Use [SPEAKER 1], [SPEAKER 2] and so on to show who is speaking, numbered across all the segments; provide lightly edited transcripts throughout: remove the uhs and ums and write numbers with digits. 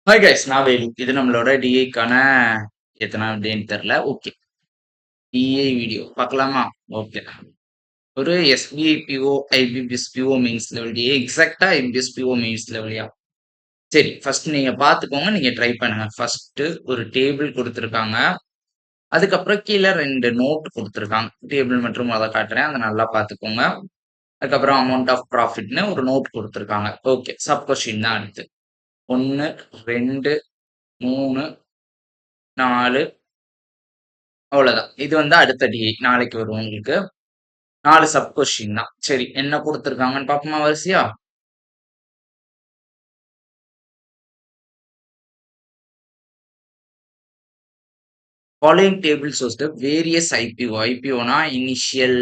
[SPEAKER 1] Hi guys, நான் வேலு. இது நம்மளோட டிஐக்கான எத்தனாவது டேன்னு தெரியல. ஓகே, டிஐ வீடியோ பார்க்கலாமா? ஓகே. ஒரு SBI PO, IBPS PO mains level DI, exactly IBPS PO mains லெவலியா? சரி, ஃபர்ஸ்ட் நீங்க பார்த்துக்கோங்க. நீங்க ட்ரை பண்ணுங்க. ஃபர்ஸ்ட் ஒரு டேபிள் கொடுத்துருக்காங்க. அதுக்கப்புறம் கீழே ரெண்டு நோட் கொடுத்துருக்காங்க. டேபிள் மற்றும் அதை காட்டுறேன். அதை நல்லா பார்த்துக்கோங்க. அதுக்கப்புறம் அமௌண்ட் ஆஃப் ப்ராஃபிட்னு ஒரு நோட் கொடுத்துருக்காங்க. ஓகே, சப் கொஸ்டின் தான் அடுத்து. 1, 2, 3, 4. அவ்வளவுதான். இது வந்து அடுத்த டிஐ நாளைக்கு வரும் உங்களுக்கு. 4 சப் கொஸ்டின் தான். சரி, என்ன கொடுத்துருக்காங்கன்னு பாப்போமா வரிசையா? Following table shows the various IPO. ஐபிஓனா இனிஷியல்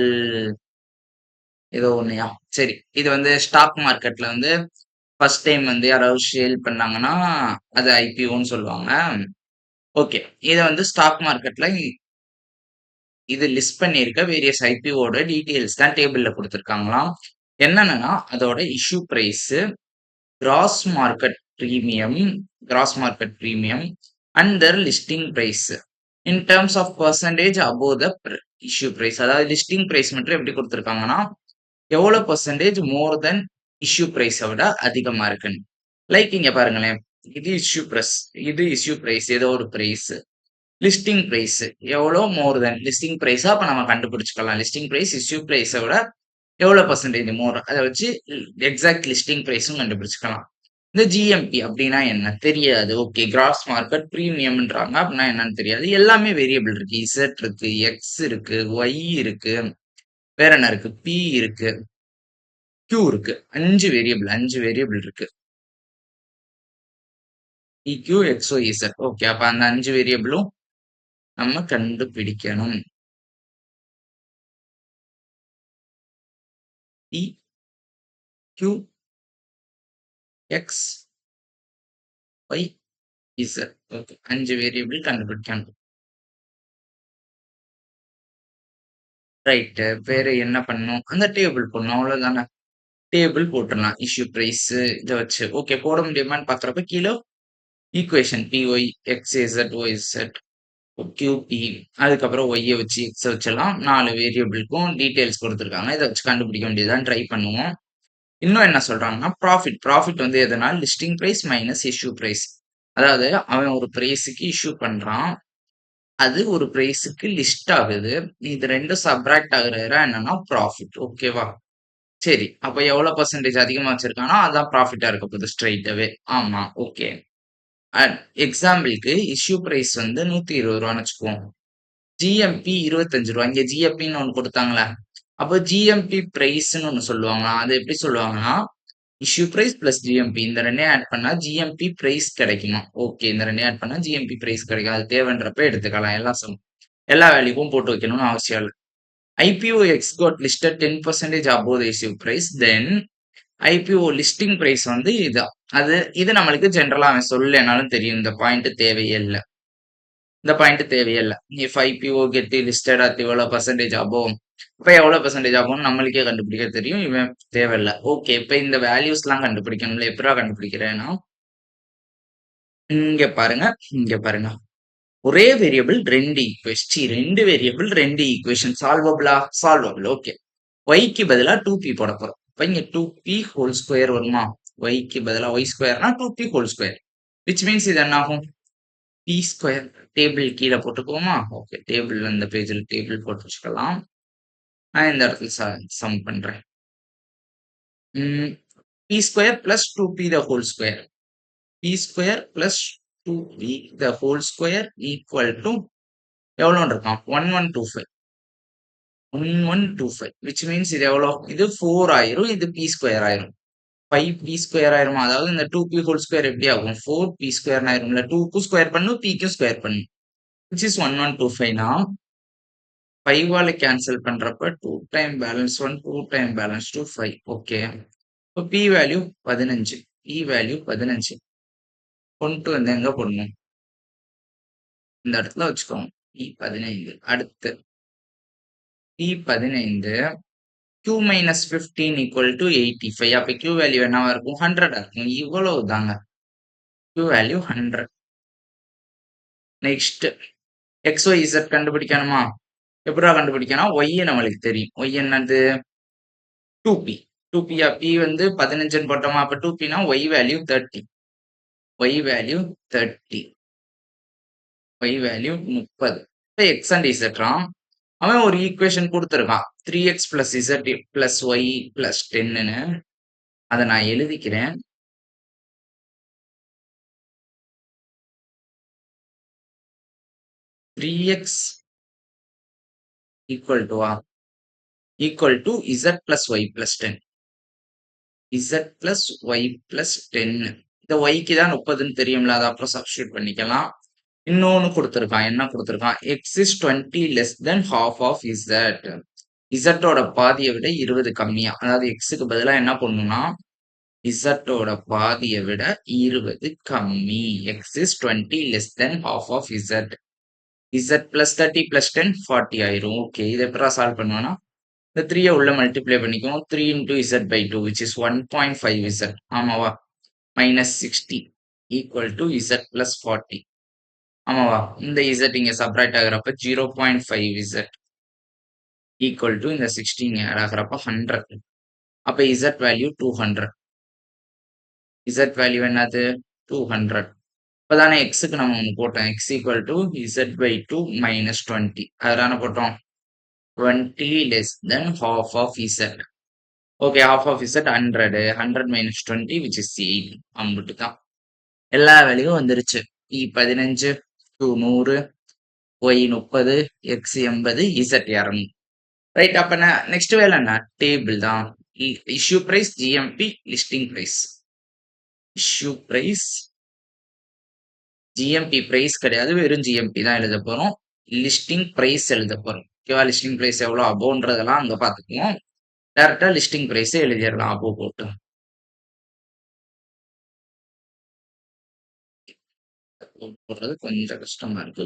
[SPEAKER 1] ஏதோ ஒண்ணுயா. சரி, இது வந்து ஸ்டாக் மார்க்கெட்ல வந்து ஃபர்ஸ்ட் டைம் வந்து யாராவது சேல் பண்ணாங்கன்னா அது ஐபிஓன்னு சொல்லுவாங்க. ஓகே, இதை வந்து ஸ்டாக் மார்க்கெட்ல இது லிஸ்ட் பண்ணியிருக்க வேரியஸ் ஐபிஓட டீடைல்ஸ் தான் டேபிள்ல கொடுத்துருக்காங்களாம். என்னன்னா அதோட issue price, gross market premium, gross market premium and their listing price in terms of percentage above the issue price. அதாவது லிஸ்டிங் பிரைஸ் மட்டும் எப்படி கொடுத்துருக்காங்கன்னா எவ்வளவு பர்சன்டேஜ் மோர் தென் இஷ்யூ பிரைஸை விட அதிகமா இருக்குன்னு. லைக் இங்க பாருங்களேன், இது இஷ்யூ பிரைஸ், இது இஷ்யூ பிரைஸ் ஏதோ ஒரு பிரைஸ். லிஸ்டிங் பிரைஸ் எவ்வளோ மோர் தென் லிஸ்டிங் பிரைஸா அப்ப நம்ம கண்டுபிடிச்சுக்கலாம். லிஸ்டிங் பிரைஸ் இஷ்யூ பிரைஸை விட எவ்வளவு பர்சன்டேஜ் மோர், அதை வச்சு எக்ஸாக்ட் லிஸ்டிங் பிரைஸும் கண்டுபிடிச்சுக்கலாம். இந்த ஜிஎம்பி அப்படின்னா என்ன தெரியாது. ஓகே, கிராஸ் மார்க்கெட் பிரீமியம்ன்றாங்க அப்படின்னா என்னன்னு தெரியாது. எல்லாமே வேரியபிள் இருக்கு. இசட் இருக்கு, எக்ஸ் இருக்கு, ஒய் இருக்கு, வேற என்ன இருக்கு, பி இருக்கு, கியூ இருக்கு. 5 வேரியபிள் இருக்கு. EQ Exo Z. ஓகே, அப்ப அந்த 5 வேரியபிளும் நம்ம கண்டுபிடிக்கணும். E Q X Y Z. Okay, 5 variable கண்டுபிடிக்கணும். ரைட்டு, வேற என்ன பண்ணணும்? அந்த டேபிள் போடணும், அவ்வளவுதானே. டேபிள் போட்டுடலாம். இஷ்யூ பிரைஸ் இதை வச்சு ஓகே போட முடியுமான்னு பாக்குறப்ப கீழே equation PY X Z Y Z QB, அதுக்கப்புறம் ஒய்யை வச்சு எக்ஸ் வச்செல்லாம் 4 வேரியபிளுக்கும் டீடைல்ஸ் கொடுத்துருக்காங்க. இதை வச்சு கண்டுபிடிக்க வேண்டியதான். ட்ரை பண்ணுவோம். இன்னும் என்ன சொல்றாங்கன்னா ப்ராஃபிட் வந்து எதனா listing price minus issue price. அதாவது அவன் ஒரு பிரைஸுக்கு இஷ்யூ பண்றான், அது ஒரு பிரைஸுக்கு லிஸ்ட் ஆகுது. இது ரெண்டும் சப்ராக்ட் ஆகுற என்னன்னா ப்ராஃபிட். ஓகேவா? சரி, அப்ப எவ்வளவு பர்சன்டேஜ் அதிகமா வச்சிருக்கானோ அதான் ப்ராஃபிட்டா இருக்க போகுது ஸ்ட்ரைட்டாவே. ஆமா, ஓகே. எக்ஸாம்பிளுக்கு இஷ்யூ பிரைஸ் வந்து 120 ரூபான்னு வச்சுக்குவோம். ஜிஎம்பி 25 ரூபா. இங்க ஜிஎம்பின்னு ஒண்ணு கொடுத்தாங்களே, அப்போ ஜிஎம்பி பிரைஸ்ன்னு ஒண்ணு சொல்லுவாங்க. அது எப்படி சொல்லுவாங்கன்னா இஷ்யூ பிரைஸ் பிளஸ் ஜிஎம்பி இந்த ரெண்டையும் ஆட் பண்ணா ஜிஎம்பி பிரைஸ் கிடைக்குமா? ஓகே, இந்த ரெண்டையும் ஆட் பண்ணா ஜிஎம்பி பிரைஸ் கிடைக்கும். அது தேவைன்றப்ப எடுத்துக்கலாம். எல்லா வேல்யூக்கும் போட்டு வைக்கணும்னு அவசியம் இல்லை. IPO X got listed 10% above the issue price, then IPO listing price வந்து இதுதான். இது நம்மளுக்கு ஜென்ரலா அவன் சொல்லலைனாலும் தெரியும். இந்த பாயிண்ட் தேவையே இல்லை. If IPO get listed at எவ்வளவு பர்சன்டேஜ் above, இப்ப எவ்வளவு பர்சன்டேஜ் ஆகும்னு நம்மளுக்கே கண்டுபிடிக்க தெரியும். இவன் தேவையில்லை. ஓகே, இப்ப இந்த வேல்யூஸ் எல்லாம் கண்டுபிடிக்கணும்ல. எப்படா கண்டுபிடிக்கிறேன்னா இங்க பாருங்க, இங்க பாருங்க. ஒரே வேரியபிள் ரெண்டு வேரியபிள் 2 ஈக்குவேஷன் சால்வபிள். ஓகே, ஒய்க்கு பதிலா 2p போட போறோம். இப்ப இங்க 2p ஹோல் ஸ்கொயர் வருமா? ஒய்க்கு பதிலா ஒய் ஸ்கொயர்னா 2p whole square, which means இது என்ன ஆகும்? B square. டேபிள் கீழே போட்டுக்குவோமா? ஓகே, டேபிள் இந்த பேஜில் டேபிள் போட்டு வச்சுக்கலாம். நான் இந்த இடத்துல சம் பண்றேன். P square plus 2p the whole square, P square plus 2p the whole square equal to எவ்வளோன்னு இருக்கான்? 1125 விச் மீன்ஸ் இது எவ்வளோ? இது 4 ஆயிரும், இது பி ஸ்கொயர் ஆயிரும். 5p ஸ்கொயர் ஆயிருமா? அதாவது இந்த 2p ஹோல் ஸ்கொயர் எப்படி ஆகும்? 4p square ஆயிரும்ல. 2க்கும் ஸ்கொயர் பண்ணும், pக்கும் ஸ்கொயர் பண்ணும், விச் இஸ் 1125னா 5ஆல கேன்சல் பண்றப்ப 2 time balance 1, 2 time balance 2, 5. Okay, இப்போ p வேல்யூ 15. கொண்டு வந்து எங்க போடணும்? இந்த இடத்துல வச்சுக்கோங்க. p15. அடுத்து p15 q minus 15 equal to 85. அப்ப q வேல்யூ என்னவா இருக்கும்? 100 இருக்கும். இவ்வளவு தாங்க. q value 100. Next XYZ கண்டுபிடிக்கணுமா? எப்படிடா கண்டுபிடிக்கணும்? Y நம்மளுக்கு தெரியும். Y என்னது? 2p. 2p p வந்து 15ன்னு போட்டோமா? அப்ப 2p னா Y value 30. Y value 30. Y value 30. இப்ப X and Z அவன் ஒரு ஈக்குவேஷன் குடுத்திருக்கான். 3x plus Z plus Y plus 10ன்னு. அத நான் எழுதிக்கிறேன். 3x equal to Z plus Y plus 10. Z plus Y plus 10. இந்த Yக்கு தான் 30ன்னு தெரியும்ல. அத அப்புறம் சப்ஸ்டிட்யூட் பண்ணிக்கலாம். இன்னொன்னு குடுத்திருக்கான். என்ன குடுத்திருக்கான்? X is 20 less than half of Z. Z ஓட பாதியை விட 20 கம்மியா. அதாவது Xக்கு பதிலா என்ன பண்ணணும்னா Z ஓட பாதியை விட 20 கம்மி. X is 20 less than half of Z. Z plus 30 plus 10 40 ஆயிரும். ஓகே, இதை எப்படா சால்வ் பண்ணுவேன்னா இந்த 3 உள்ள மல்டிப்ளை பண்ணிக்குவோம். 3 into Z by 2 which is 1.5 Z. ஆமாவா? minus 60 equal to Z plus 40. ஆமாவா? இந்த Z இங்க சப்ராக்ட் ஆகுறப்ப 0.5 Z equal to இந்த 60 இங்க ஆட் ஆகுறப்ப 100. அப்ப Z வேல்யூ 200. Z வேல்யூ என்னது? 200. இப்பதானே Xக்கு நம்ம ஒண்ணு போட்டோம். X equal to Z by 2 minus 20. அதனால போட்டோம் 20 less than half of Z. Okay, half of Z 100. 100 minus 20 which is 8. அம்புட்டு தான். எல்லா வேல்யூவும் வந்துருச்சு. E 15, Q 100, Y 30, X 80, Z 200. Right. அப்ப நெக்ஸ்ட் வேலை என்ன? டேபிள் தான். Issue price, GMP, listing price. Issue price, GMP price கிடையாது, வெறும் GMP தான் எழுத போறோம். லிஸ்டிங் பிரைஸ் எழுத போறோம். ஓகேவா? லிஸ்டிங் பிரைஸ் எவ்வளவு அபோன்றதெல்லாம் அங்க பாத்துக்குவோம். டைரக்டா லிஸ்டிங் பிரைஸ் எழுதிடலாம் அபோ போட்டு. போடுறது கொஞ்சம் கஷ்டமா இருக்கு.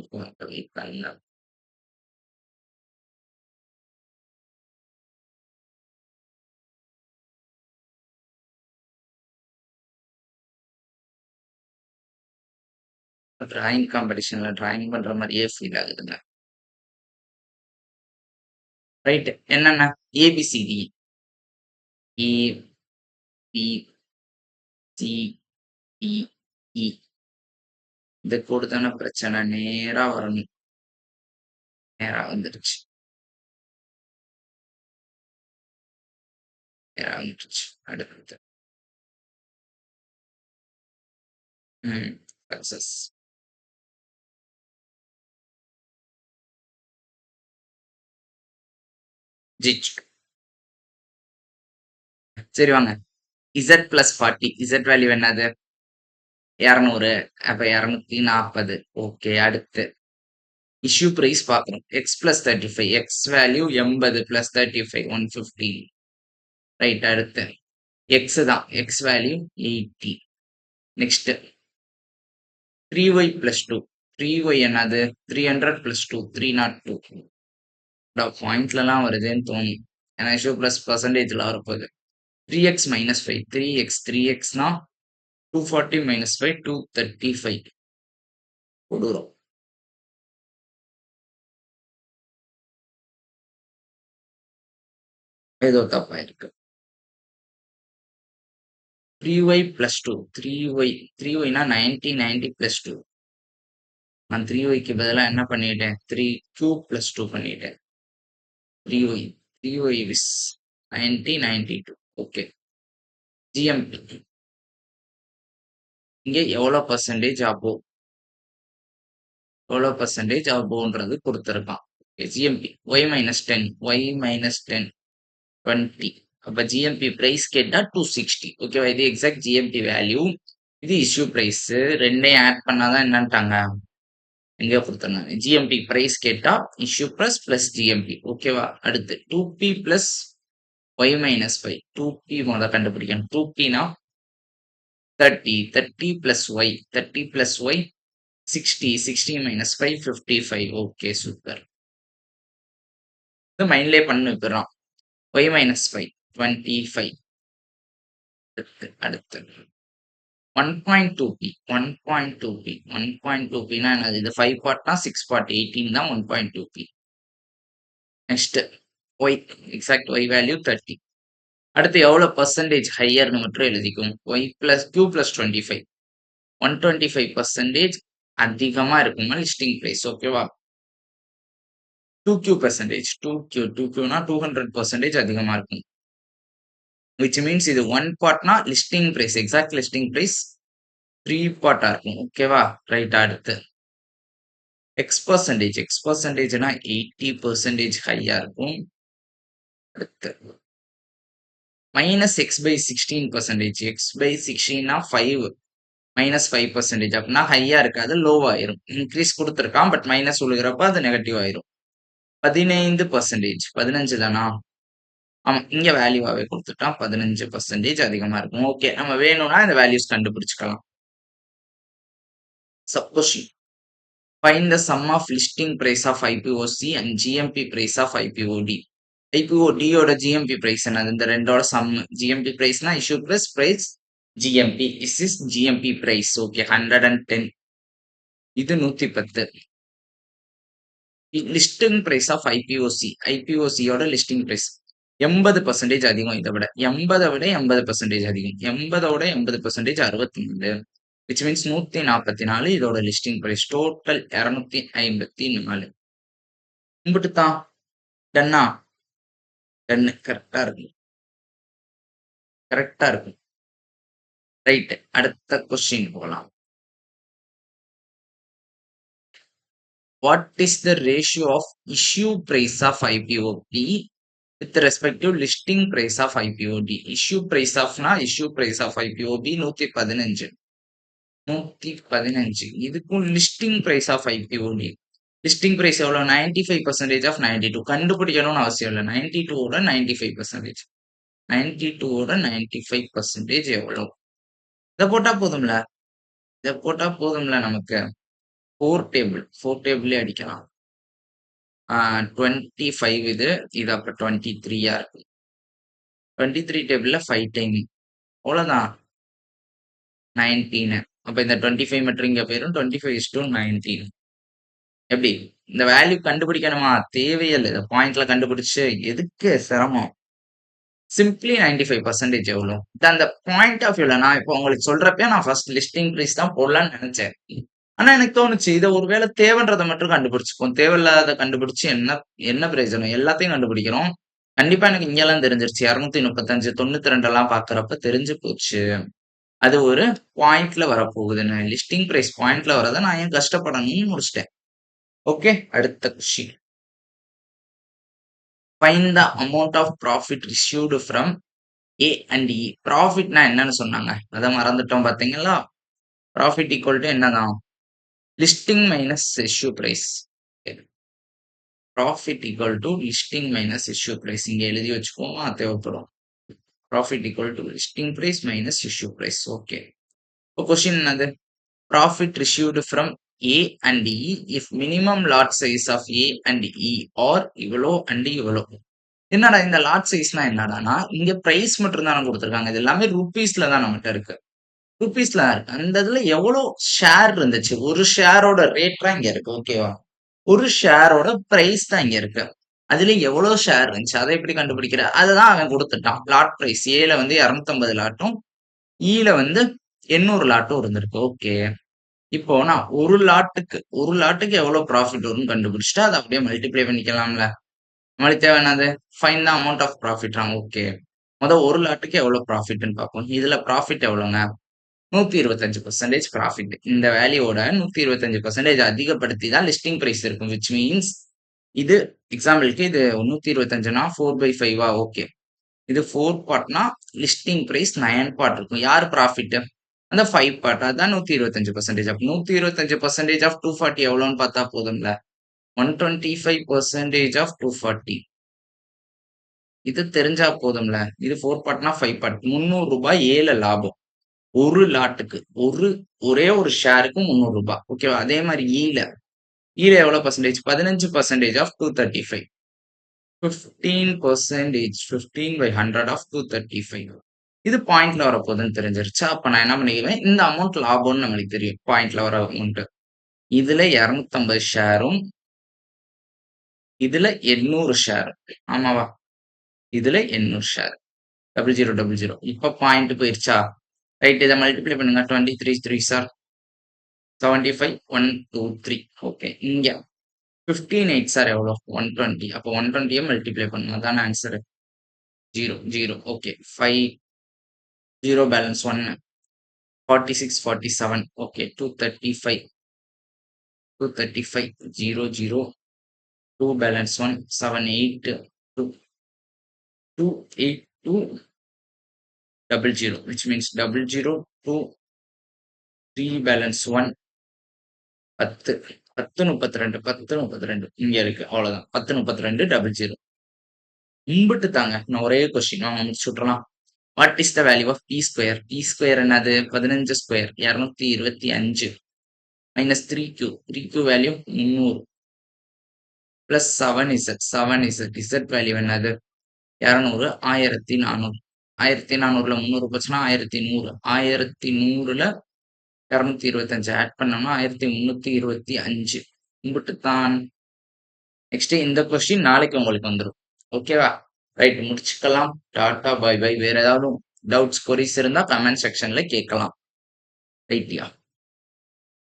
[SPEAKER 1] டிராயிங் காம்படிஷன்ல டிராயிங் பண்ற மாதிரியே ஃபீல் ஆகுதுங்க. ரைட். என்னென்ன? ABCD A B C D E. இந்த கோடு தானே பிரச்சனை. நேரா வரணும். நேரா வந்துருச்சு. நேரா வந்துருச்சு. அடுத்து சக்சஸ். ஜிச். சரி வாங்க. Z plus 40. Z வேல்யூ என்னது? 200. அப்ப 240. ஓகே, அடுத்து இஷ்யூ பிரைஸ் பார்க்கணும். X plus 35. X value 80 plus 35 150. Right. அடுத்து X தான். X value 80. Next 3y plus 2. 3y என்னது? 300 plus 2 302. பாயிண்ட்லலாம் வருதுன்னு தோணும். ஏன்னா இஷ்யூ பிளஸ் பர்சன்டேஜ்ல வரப்போகுது. 3x minus 5. 3x 3xனா 240 minus 5 235 கொடுறோம். ஏதோ தப்பா இருக்கு. 3y plus 2. 3y னா 90 plus 2. நான் 3yக்கு பதிலா என்ன பண்ணிட்டேன்? 3q plus 2 பண்ணிட்டேன். 3y is 92. ஓகே. GMP இங்க எவ்வளவு பர்சன்டேஜ் அபோவ், எவ்வளவு பர்சன்டேஜ் அபோவ்ன்றது கொடுத்திருக்கான். GMP y minus 10 20. அப்ப GMP பிரைஸ் கேட்டா 260. ஓகேவா? இது எக்ஸாக்ட் GMP வேல்யூ. இது இஷ்யூ பிரைஸ். ரெண்டையும் ஆட் பண்ணாதான் என்னன்ட்டாங்க, எங்க கொடுத்துருந்தாங்க. GMP பிரைஸ் கேட்டா இஷ்யூ பிளஸ் பிளஸ் GMP. ஓகேவா? அடுத்து 2p plus y minus 5. 2p முதல்ல கண்டுபிடிக்கணும். 2p னா 30 plus y 30 plus y 60 minus 5 55. Okay, super. இது மைண்ட்லயே பண்ணு போயிடும். y minus 5 25. அடுத்து 1.2p 1.2p 1.2pனா என்னது? இது 5 பார்ட்னா 6 பார்ட் 18 தான் 1.2p. Next y exact y value 30. அடுத்து எவ்வளவு பெர்சன்டேஜ் ஹையர்னு மட்டும் எழுதிக்கும். y பிளஸ் q பிளஸ் 25 125% அதிகமா இருக்குமா லிஸ்டிங் பிரைஸ். ஓகேவா? 2q பெர்சன்டேஜ் 2qனா 200% அதிகமா இருக்கும். which means இது 1 பார்ட்னா listing price exact listing price 3 பார்ட்டா இருக்கும். ஓகேவா? ரைட். அடுத்து x பர்சன்டேஜ்னா 80% ஹையா இருக்கும். அடுத்து minus x by 16%. x by 16னா 5 minus 5% அப்படின்னா ஹையா இருக்காது, லோவா ஆயிரும். இன்க்ரீஸ் கொடுத்துருக்கான், பட் மைனஸ் விழுகிறப்ப அது நெகட்டிவ் ஆயிரும். 15% 15 தானா? ஆமா, இங்க வேல்யூவாவே கொடுத்துட்டான். 15% அதிகமா இருக்கும். ஓகே, நம்ம வேணும்னா இந்த வேல்யூஸ் கண்டுபிடிச்சுக்கலாம். Suppose find the sum of listing price of IPOC and GMP price of IPOD. IPOD யோட GMP price என்னது? இந்த ரெண்டோட சம். GMP priceனா issue price GMP. This is GMP price. Okay, 110. இது 110. Listing price of IPOC. ஐபிஓசியோட listing price 80% அதிகம். இதை விட 80 விட 80% அதிகம். 80 80% 64. விச் மீன்ஸ் 144 இதோட லிஸ்டிங் பிரைஸ். டோட்டல் 254. கும்பிட்டு தான் டன்னா டன்னு கரெக்டா இருக்கும். கரெக்டா இருக்கும். ரைட். அடுத்த கொஸ்டின் போகலாம். What is the ratio of issue price of IPOP with respect to listing price of IPOD? Issue price of issue price of IPOB 115. 115. இதுக்கும் listing price of IPOD. listing price எவ்வளவு? 95% of 92. கண்டுபிடிக்கணும்னு அவசியம் இல்லை. 92 ஓட 95%. 92 ஓட 95% எவ்வளவு? இதை போட்டா போதும்ல. நமக்கு 4 டேபிளே அடிக்கலாம். 25 இது அப்புறம் 23 இருக்கு. 23 டேபிள்ல 5 டைம் அவ்வளவுதான் 19. அப்ப இந்த 25 மட்டும் இங்க போயிடும். 25:19. எப்படி இந்த வேல்யூ கண்டுபிடிக்கணுமா? தேவையில்லை. இந்த பாயிண்ட்ல கண்டுபிடிச்சு எதுக்கு சிரமம்? சிம்பிளி 95% எவ்வளவு? அந்த பாயிண்ட் ஆஃப் வியூல நான் இப்போ உங்களுக்கு சொல்றப்ப நான் ஃபர்ஸ்ட் லிஸ்டிங் பிரைஸ் தான் போடலாம்னு நினைச்சேன். ஆனா எனக்கு தோணுச்சு இதை ஒருவேளை தேவைன்றதை மட்டும் கண்டுபிடிச்சுப்போம். தேவையில்லாத கண்டுபிடிச்சு என்ன பிரயோஜனம்? எல்லாத்தையும் கண்டுபிடிக்கிறோம். கண்டிப்பா எனக்கு இங்கெல்லாம் தெரிஞ்சிருச்சு. 235 92 எல்லாம் பாக்குறப்ப தெரிஞ்சு போச்சு. அது ஒரு பாயிண்ட்ல வரப்போகுதுன்னு. லிஸ்டிங் பிரைஸ் பாயிண்ட்ல வரதை நான் ஏன் கஷ்டப்படணும்னு முடிச்சிட்டேன். ஓகே, அடுத்த question. Find the amount of profit received from A and E. ப்ராஃபிட்னா என்னன்னு சொன்னாங்க, அதை மறந்துட்டோம் பாத்தீங்களா? ப்ராஃபிட் ஈக்குவல் டு என்னதான்? Listing minus issue price. Profit equal to listing minus issue price. இங்க எழுதி வச்சுக்கோமா, தேவைப்படும். Profit equal to listing price minus issue price. Okay, இப்போ கொஸ்டின் என்னது? Profit received from A and E if minimum lot size of A and E or இவ்வளோ and இவ்வளோ. என்னடா இந்த லாட் சைஸ்னா என்னடானா, இங்க பிரைஸ் மட்டும் தான் கொடுத்துருக்காங்க. இது எல்லாமே ருபீஸ்ல தான் நம்மகிட்ட இருக்கு. ருபீஸ்ல தான் இருக்கு. அந்த இதுல எவ்வளவு ஷேர் இருந்துச்சு, ஒரு ஷேரோட ரேட் தான் இங்க இருக்கு. ஓகேவா? ஒரு ஷேரோட பிரைஸ் தான் இங்க இருக்கு. அதுல எவ்வளவு ஷேர் இருந்துச்சு, அதை எப்படி கண்டுபிடிக்கிற? அதுதான் அவன் கொடுத்துட்டான். லாட் பிரைஸ் ஏல 250 லாட்டும் ஈல 800 லாட்டும் இருந்திருக்கு. ஓகே, இப்போ நான் ஒரு லாட்டுக்கு எவ்வளவு ப்ராஃபிட் வரும்னு கண்டுபிடிச்சிட்டு அதை அப்படியே மல்டிப்ளை பண்ணிக்கலாம்ல. நம்மளுக்கு தேவை என்னது? Find the amount of profit. Okay, ஒரு லாட்டுக்கு எவ்வளவு ப்ராஃபிட்னு பார்ப்போம். இதுல ப்ராஃபிட் எவ்வளவுங்க? 125% ப்ராஃபிட். இந்த வேல்யூவோட 125% அதிகப்படுத்தி தான் லிஸ்டிங் பிரைஸ் இருக்கும். விச் மீன்ஸ் இது எக்ஸாம்பிளுக்கு இது 125னா 4/5. ஓகே, இது 4 பார்ட்னா லிஸ்டிங் பிரைஸ் 9 பார்ட் இருக்கும். யார் ப்ராஃபிட்? அந்த 5 பார்ட். அதான் 125%. அப்ப 125% ஆஃப் 240 எவ்வளவுன்னு பார்த்தா போதும்ல. 125% ஆஃப் 240 இது தெரிஞ்சா போதும்ல. இது 4 பார்ட்னா 5 பார்ட். 300 ரூபாய் ஏல லாபம். ஒரு லாட்டுக்கு ஒரே ஒரு ஷேருக்கு 300 ரூபாய். ஓகேவா? அதே மாதிரி ஈல எவ்வளவு பர்சன்டேஜ்? 15% ஆஃப் 235. 15% 15/100 ஆஃப் 235. இது பாயிண்ட்ல வரப்போகுதுன்னு தெரிஞ்சிருச்சா, அப்ப நான் என்ன பண்ணிக்குவேன், இந்த அமௌண்ட் லாபம்னு நம்மளுக்கு தெரியும். பாயிண்ட்ல வர அமௌண்ட். இதுல 250 ஷேரும், இதுல 800 ஷேரும். ஆமாவா? இதுல 800 ஷேர். 0000. இப்ப பாயிண்ட் போயிருச்சா? ரைட் இத மல்டிப்ளை பண்ணுங்க. 23 3s ஆர் 75 1 2 3. ஓகே. இங்க 15 8s ஆர் எவ்வளோ? 120. அப்போ 120ய மல்டிப்ளை பண்ணணும். அதானே answer. 0 0. Okay. 5 0 balance 1 46 47. Okay. 235 235 0 0 2 balance 1 7 8 2 2 8 2 00, which means 00 2 3 balance 1 10 10 32 10 32 இங்க இருக்கு அவ்வளவுதான் 10 32 00 இம்புட்டு தாங்க நான் ஒரே கொஸ்டின் வாங்க முடிச்சு விட்டுறலாம். What is the value of T square? T square என்னது? 15 square 225 minus 3q 3q value 300 plus 7z z value என்னது? 200 1400 1400ல 300 போச்சுன்னா 1100 1100ல 225 ஆட் பண்ணோம்னா 1325 இம்புட்டு தான். நெக்ஸ்ட் இந்த கொஸ்டின் நாளைக்கு உங்களுக்கு வந்துடும். ஓகேவா? ரைட் முடிச்சுக்கலாம். டாடா பை பை. வேற ஏதாவது டவுட்ஸ் கொரிஸ் இருந்தா கமெண்ட் செக்ஷன்ல கேட்கலாம். ரைட்யா.